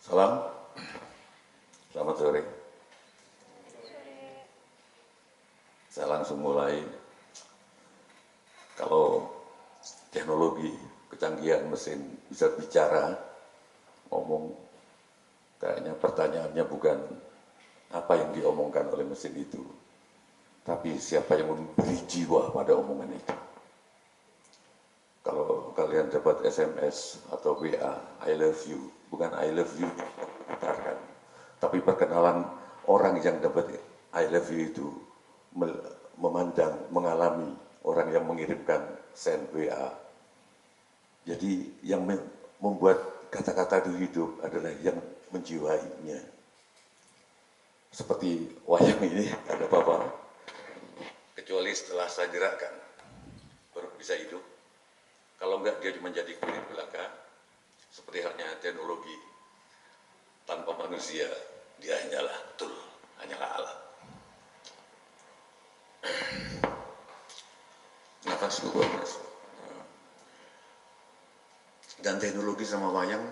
Salam, selamat sore. Saya langsung mulai. Kalau teknologi, kecanggihan mesin bisa bicara, ngomong, kayaknya pertanyaannya bukan apa yang diomongkan oleh mesin itu, tapi siapa yang memberi jiwa pada omongan itu. Kalau kalian dapat SMS atau WA, I love you, bukan I love you, putarkan. Tapi perkenalan orang yang dapat I love you itu memandang, mengalami orang yang mengirimkan send WA. Jadi yang membuat kata-kata itu hidup adalah yang menjiwainya. Seperti wayang ini, ada apa-apa. Kecuali setelah saya gerakkan, baru bisa hidup. Kalau enggak, dia cuma jadi kulit belaka. Seperti halnya teknologi. Tanpa manusia, dia hanyalah tool, hanyalah alat. Nafas dulu, Mas. Dan teknologi sama wayang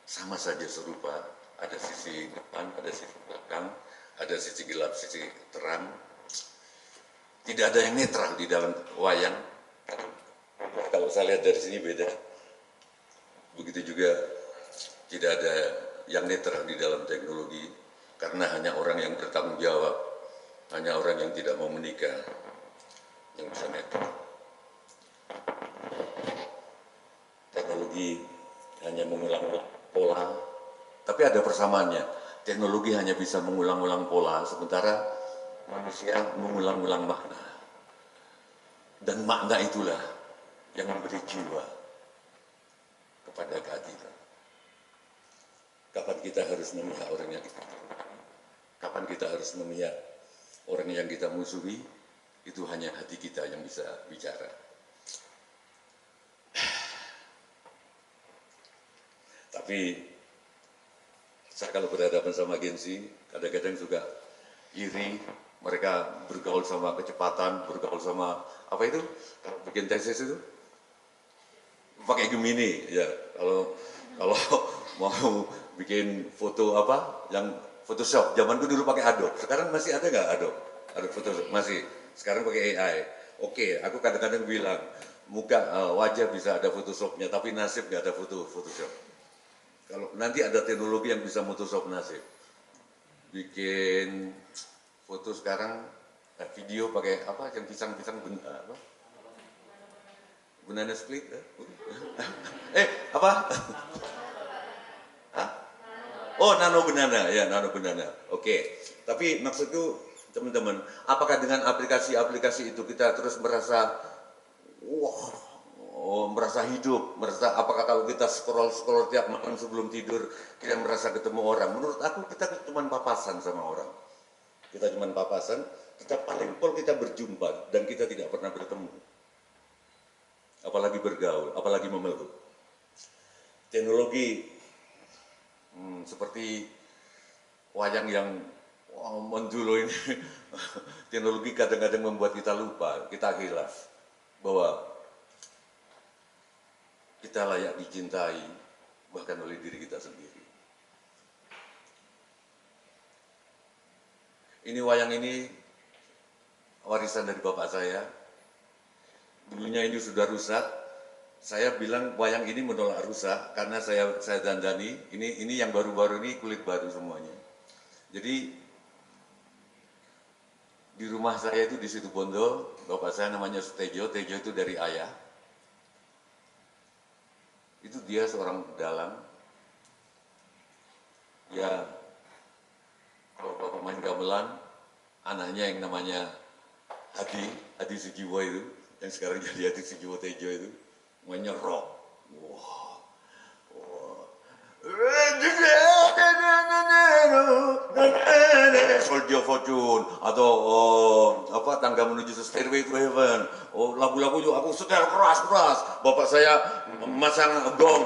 sama saja serupa. Ada sisi depan, ada sisi belakang, ada sisi gelap, sisi terang. Tidak ada yang netral di dalam wayang. Kalau saya lihat dari sini beda. Begitu juga tidak ada yang netral di dalam teknologi. Karena hanya orang yang bertanggung jawab, hanya orang yang tidak mau menikah yang bisa netral. Teknologi hanya mengulang-ulang pola, tapi ada persamaannya. Teknologi hanya bisa mengulang-ulang pola, sementara manusia mengulang-ulang makna. Dan makna itulah yang memberi jiwa kepada keadilan. Kapan kita harus memihak orang yang kita kapan kita harus memihak orang yang kita musuhi, itu hanya hati kita yang bisa bicara. Tapi saya kalau berhadapan sama agensi, kadang-kadang juga iri, mereka bergaul sama kecepatan, bergaul sama apa itu? Kalau bikin tesis itu pakai Gemini, ya. Kalau mau bikin foto apa, yang Photoshop, zamanku dulu pakai Adobe. Sekarang masih ada nggak Adobe? Adobe Photoshop masih. Sekarang pakai AI. Oke, aku kadang-kadang bilang wajah bisa ada Photoshopnya, tapi nasib nggak ada Photoshop. Kalau nanti ada teknologi yang bisa Photoshop nasib, bikin foto sekarang, video pakai apa? Yang pisang-pisang apa? Banana split? Apa? Hah? Oh, nano banana, ya nano banana. Oke. Tapi maksudku teman-teman, apakah dengan aplikasi-aplikasi itu kita terus merasa merasa hidup, merasa apakah kalau kita scroll tiap malam sebelum tidur kita merasa ketemu orang? Menurut aku kita cuma papasan sama orang. Kita cuma papasan, kita paling pol kita berjumpa dan kita tidak pernah bertemu. Apalagi bergaul, apalagi memeluk. Teknologi seperti wayang yang menjulo ini, teknologi kadang-kadang membuat kita lupa, kita hilaf bahwa kita layak dicintai bahkan oleh diri kita sendiri. Ini wayang ini warisan dari bapak saya. Dulunya ini sudah rusak. Saya bilang wayang ini menolak rusak karena saya dandani. Ini yang baru-baru ini kulit baru semuanya. Jadi di rumah saya itu di Situbondo, bapak saya namanya Sutejo. Tejo itu dari ayah. Itu dia seorang dalang. Ya, kalau bapak main gamelan, anaknya yang namanya Hadi Sujiwo itu, yang sekarang jadi Hadi Sujiwo Tejo itu, mainnya rock. Wah. Soldier Fortune atau apa Tangga Menuju Stairway to Heaven. Lagu-lagu juga aku setel keras. Bapak saya memasang gong,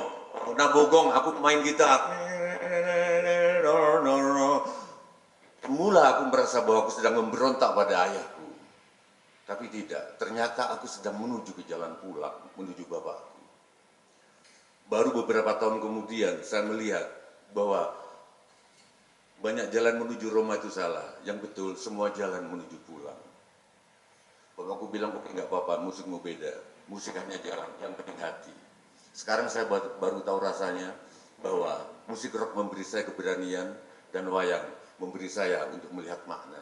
nabogong, aku main gitar. Mula aku merasa bahwa aku sedang memberontak pada ayahku. Tapi tidak, ternyata aku sedang menuju ke jalan pulang, menuju bapakku. Baru beberapa tahun kemudian saya melihat bahwa banyak jalan menuju Roma itu salah. Yang betul, semua jalan menuju pulang. Kalau aku bilang, oke nggak apa-apa, musikmu beda. Musik hanya jalan, yang penting hati. Sekarang saya baru tahu rasanya bahwa musik rock memberi saya keberanian dan wayang memberi saya untuk melihat makna.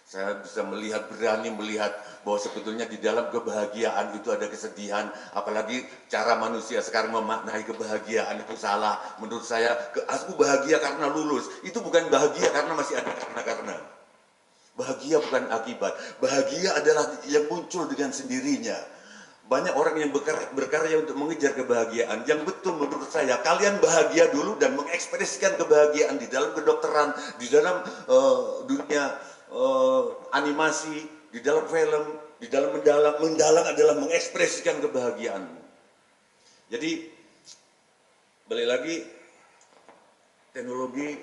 Saya bisa melihat, berani melihat bahwa sebetulnya di dalam kebahagiaan itu ada kesedihan. Apalagi cara manusia sekarang memaknai kebahagiaan itu salah. Menurut saya, aku bahagia karena lulus. Itu bukan bahagia karena masih ada karena. Bahagia bukan akibat. Bahagia adalah yang muncul dengan sendirinya. Banyak orang yang berkarya untuk mengejar kebahagiaan. Yang betul menurut saya, kalian bahagia dulu dan mengekspresikan kebahagiaan di dalam kedokteran, di dalam dunia animasi, di dalam film, di dalam mendalang adalah mengekspresikan kebahagiaanmu. Jadi balik lagi, teknologi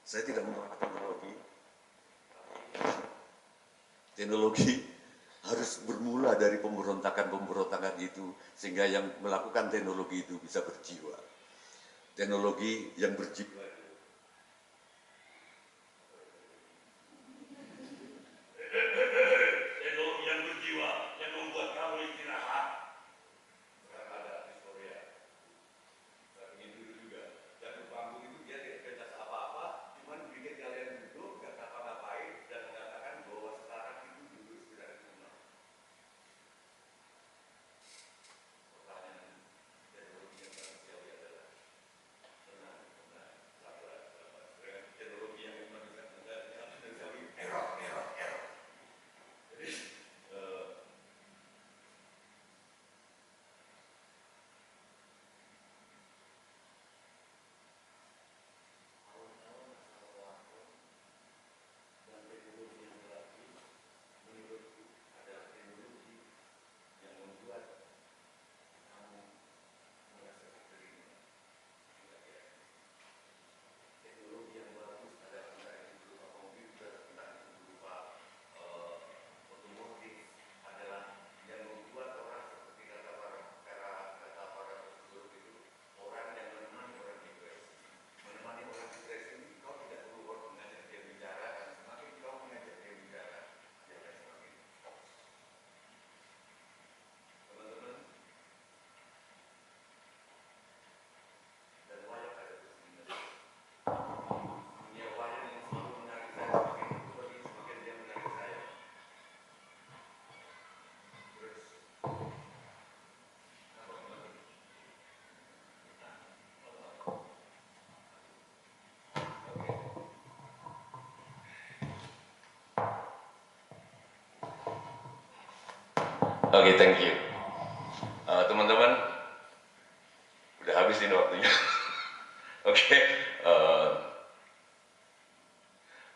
saya tidak menolak teknologi. Teknologi harus bermula dari pemberontakan itu sehingga yang melakukan teknologi itu bisa berjiwa. Teknologi yang berjiwa. Teknologi yang berjiwa yang membuat kamu istirahat. Ada Victoria. Tapi itu juga. Jatuh panggung itu dia tidak pentas apa-apa, cuman bikin kalian duduk, gak ngapa-ngapain dan mengatakan bahwa sekarang itu dulu sudah dikenal. Pertanyaan teknologi yang manusiawi adalah tenang, sabar. Teknologi yang manusiawi, error. Jadi, dan teknologi yang berarti menurutku adalah teknologi yang membuat kamu merasa diterima. Teknologi yang bagus adalah entah itu berupa komputer, entah itu berupa otomotif, adalah yang membuat orang seperti kata para psikolog itu, orang yang menemani orang depresi. Menemani orang depresi itu kau tidak perlu mengajak dia bicara, dan semakin kau mengajak dia bicara, dia akan semakin. Teman-teman, dan wayang ada terus menerus. Dunia wayang yang selalu menarik saya, semakin itu bagi semakin dia menarik saya. Terus, apa teman-teman? Oke, thank you. Teman-teman, udah habis ini waktunya. Oke,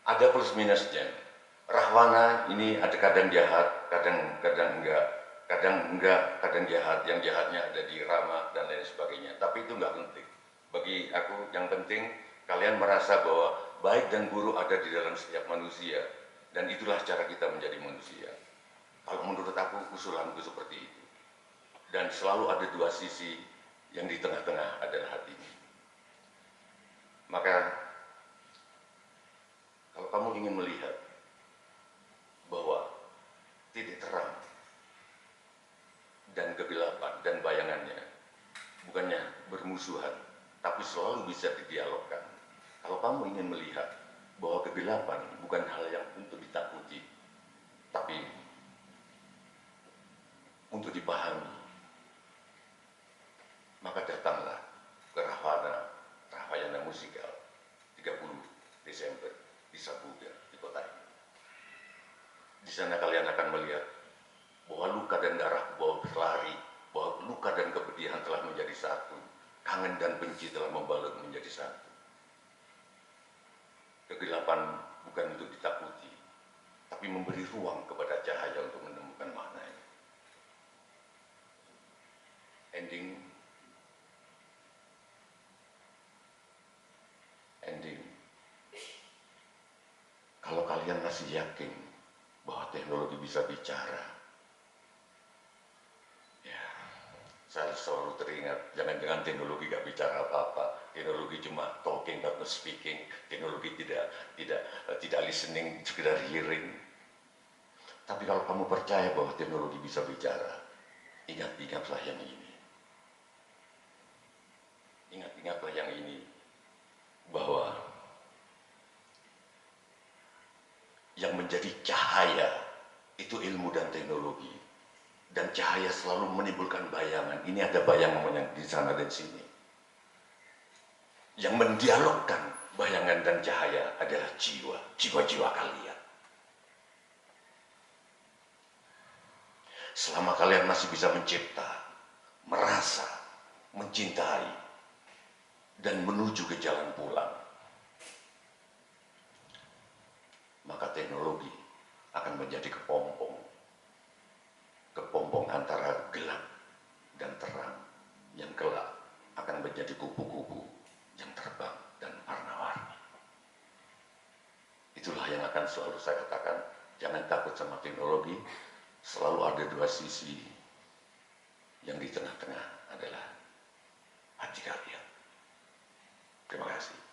ada plus minusnya. Rahwana ini ada kadang jahat, kadang enggak, kadang jahat. Yang jahatnya ada di Rama dan lain sebagainya. Tapi itu enggak penting. Bagi aku yang penting kalian merasa bahwa baik dan buruk ada di dalam setiap manusia. Dan itulah cara kita menjadi manusia. Kalau menurut aku usulanku seperti itu. Dan selalu ada dua sisi, yang di tengah-tengah adalah hatimu. Maka kalau kamu ingin melihat bahwa titik terang dan kegelapan dan bayangannya bukannya bermusuhan, tapi selalu bisa didialogkan. Kalau kamu ingin melihat bahwa kegelapan bukan hal yang untuk ditakuti, tapi untuk dipahami, maka datanglah ke Rahwana Musikal 30 Desember di Sabuga, di kota ini. Di sana kalian akan melihat bahwa luka dan darah bahwa berlari, bahwa luka dan kepedihan telah menjadi satu, kangen dan benci telah membalut menjadi satu. Kegelapan bukan untuk ditakuti, tapi memberi ruang kepada cahaya untuk menemukan maknanya. Ending. Kalau kalian masih yakin bahwa teknologi bisa bicara, ya, saya selalu teringat, jangan-jangan teknologi gak bicara apa-apa, teknologi cuma talking but not speaking, teknologi tidak listening, sekedar hearing. Tapi kalau kamu percaya bahwa teknologi bisa bicara, ingat-ingatlah yang ini. Ingat-ingatlah yang ini, bahwa yang menjadi cahaya itu ilmu dan teknologi. Dan cahaya selalu menimbulkan bayangan. Ini ada bayangan yang di sana dan sini. Yang mendialogkan bayangan dan cahaya adalah jiwa-jiwa kalian. Selama kalian masih bisa mencipta, merasa, mencintai, dan menuju ke jalan pulang, maka teknologi akan menjadi kepompong antara gelap dan terang, yang gelap akan menjadi kupu-kupu yang terbang dan warna-warni. Itulah yang akan selalu saya katakan, jangan takut sama teknologi, selalu ada dua sisi, yang di tengah-tengah adalah hati kalian. Terima kasih.